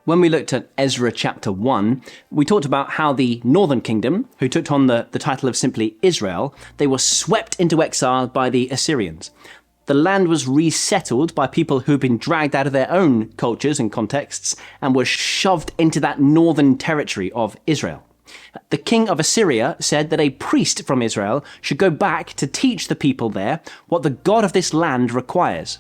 When we looked at Ezra chapter 1, we talked about how the northern kingdom, who took on the title of simply Israel, they were swept into exile by the Assyrians. The land was resettled by people who had been dragged out of their own cultures and contexts and were shoved into that northern territory of Israel. The king of Assyria said that a priest from Israel should go back to teach the people there what the God of this land requires.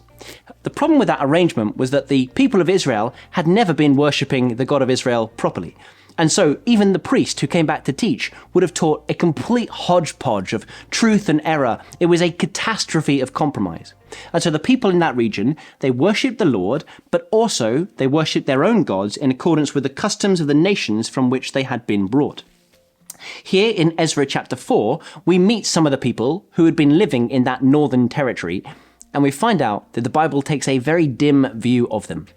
The problem with that arrangement was that the people of Israel had never been worshipping the God of Israel properly. And so even the priest who came back to teach would have taught a complete hodgepodge of truth and error. It was a catastrophe of compromise. And so the people in that region, they worshipped the Lord, but also they worshipped their own gods in accordance with the customs of the nations from which they had been brought. Here in Ezra chapter 4, we meet some of the people who had been living in that northern territory, and we find out that the Bible takes a very dim view of them.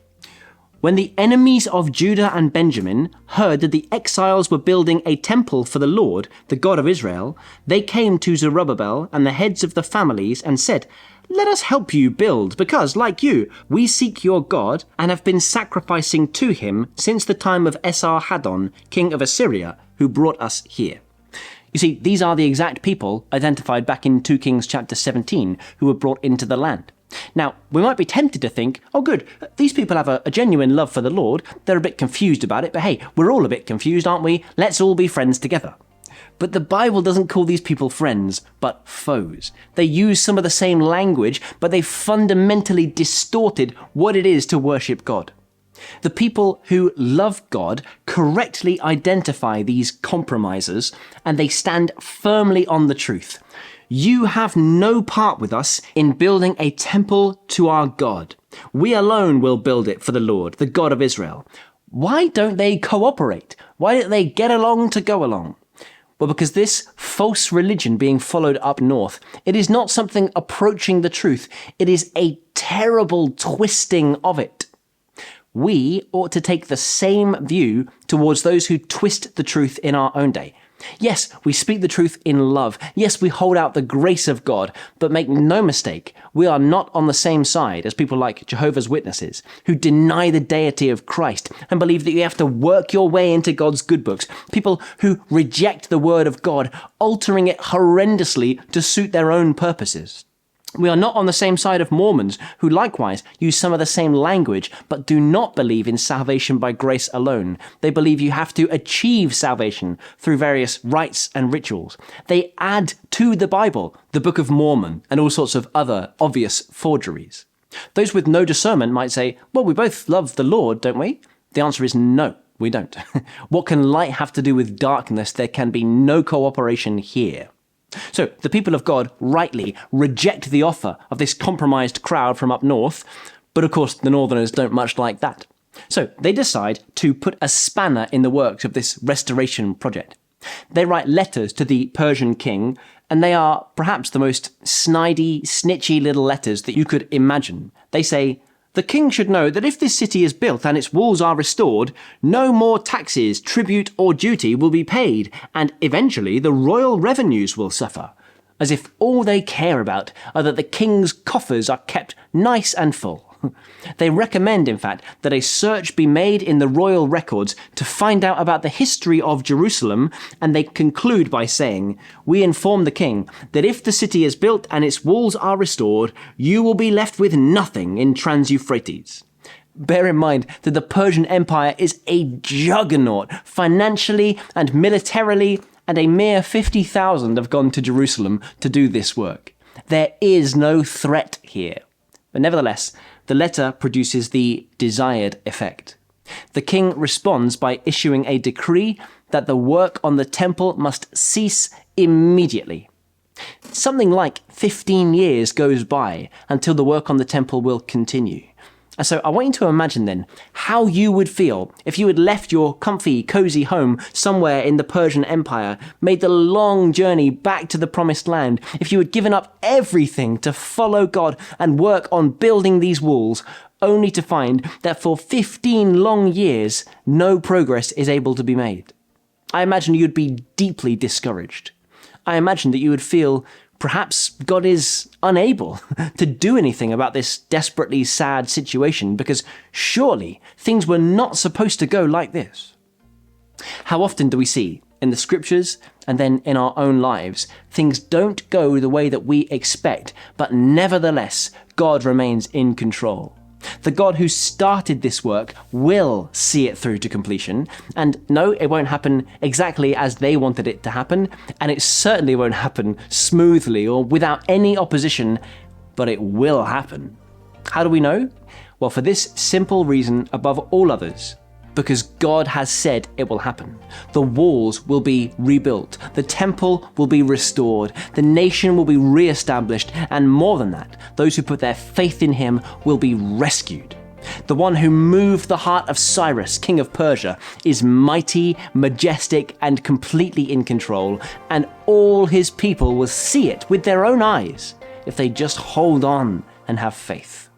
When the enemies of Judah and Benjamin heard that the exiles were building a temple for the Lord, the God of Israel, they came to Zerubbabel and the heads of the families and said, "Let us help you build, because, like you, we seek your God and have been sacrificing to him since the time of Esarhaddon, king of Assyria, who brought us here." You see, these are the exact people identified back in 2 Kings chapter 17 who were brought into the land. Now, we might be tempted to think, oh good, these people have a genuine love for the Lord, they're a bit confused about it, but hey, we're all a bit confused, aren't we? Let's all be friends together. But the Bible doesn't call these people friends, but foes. They use some of the same language, but they fundamentally distorted what it is to worship God. The people who love God correctly identify these compromisers, and they stand firmly on the truth. You have no part with us in building a temple to our God. We alone will build it for the Lord, the God of Israel. Why don't they cooperate? Why don't they get along to go along? Well, because this false religion being followed up north, it is not something approaching the truth. It is a terrible twisting of it. We ought to take the same view towards those who twist the truth in our own day. Yes, we speak the truth in love. Yes, we hold out the grace of God, but make no mistake, we are not on the same side as people like Jehovah's Witnesses, who deny the deity of Christ and believe that you have to work your way into God's good books. People who reject the word of God, altering it horrendously to suit their own purposes. We are not on the same side of Mormons, who likewise use some of the same language, but do not believe in salvation by grace alone. They believe you have to achieve salvation through various rites and rituals. They add to the Bible, the Book of Mormon, and all sorts of other obvious forgeries. Those with no discernment might say, well, we both love the Lord, don't we? The answer is no, we don't. What can light have to do with darkness? There can be no cooperation here. So the people of God rightly reject the offer of this compromised crowd from up north, but of course the northerners don't much like that. So they decide to put a spanner in the works of this restoration project. They write letters to the Persian king, and they are perhaps the most snidey, snitchy little letters that you could imagine. They say, "The king should know that if this city is built and its walls are restored, no more taxes, tribute, or duty will be paid, and eventually the royal revenues will suffer." As if all they care about are that the king's coffers are kept nice and full. They recommend, in fact, that a search be made in the royal records to find out about the history of Jerusalem, and they conclude by saying, "We inform the king that if the city is built and its walls are restored, you will be left with nothing in Trans-Euphrates." Bear in mind that the Persian Empire is a juggernaut, financially and militarily, and a mere 50,000 have gone to Jerusalem to do this work. There is no threat here. But nevertheless, the letter produces the desired effect. The king responds by issuing a decree that the work on the temple must cease immediately. Something like 15 years goes by until the work on the temple will continue. And so I want you to imagine then how you would feel if you had left your comfy, cozy home somewhere in the Persian Empire, made the long journey back to the promised land, if you had given up everything to follow God and work on building these walls, only to find that for 15 long years, no progress is able to be made. I imagine you'd be deeply discouraged. I imagine that you would feel Perhaps God is unable to do anything about this desperately sad situation because surely things were not supposed to go like this. How often do we see in the scriptures and then in our own lives, things don't go the way that we expect, but nevertheless, God remains in control. The God who started this work will see it through to completion. And no, it won't happen exactly as they wanted it to happen. And it certainly won't happen smoothly or without any opposition, but it will happen. How do we know? Well, for this simple reason above all others, because God has said it will happen. The walls will be rebuilt, the temple will be restored, the nation will be re-established, and more than that, those who put their faith in him will be rescued. The one who moved the heart of Cyrus, king of Persia, is mighty, majestic, and completely in control, and all his people will see it with their own eyes if they just hold on and have faith.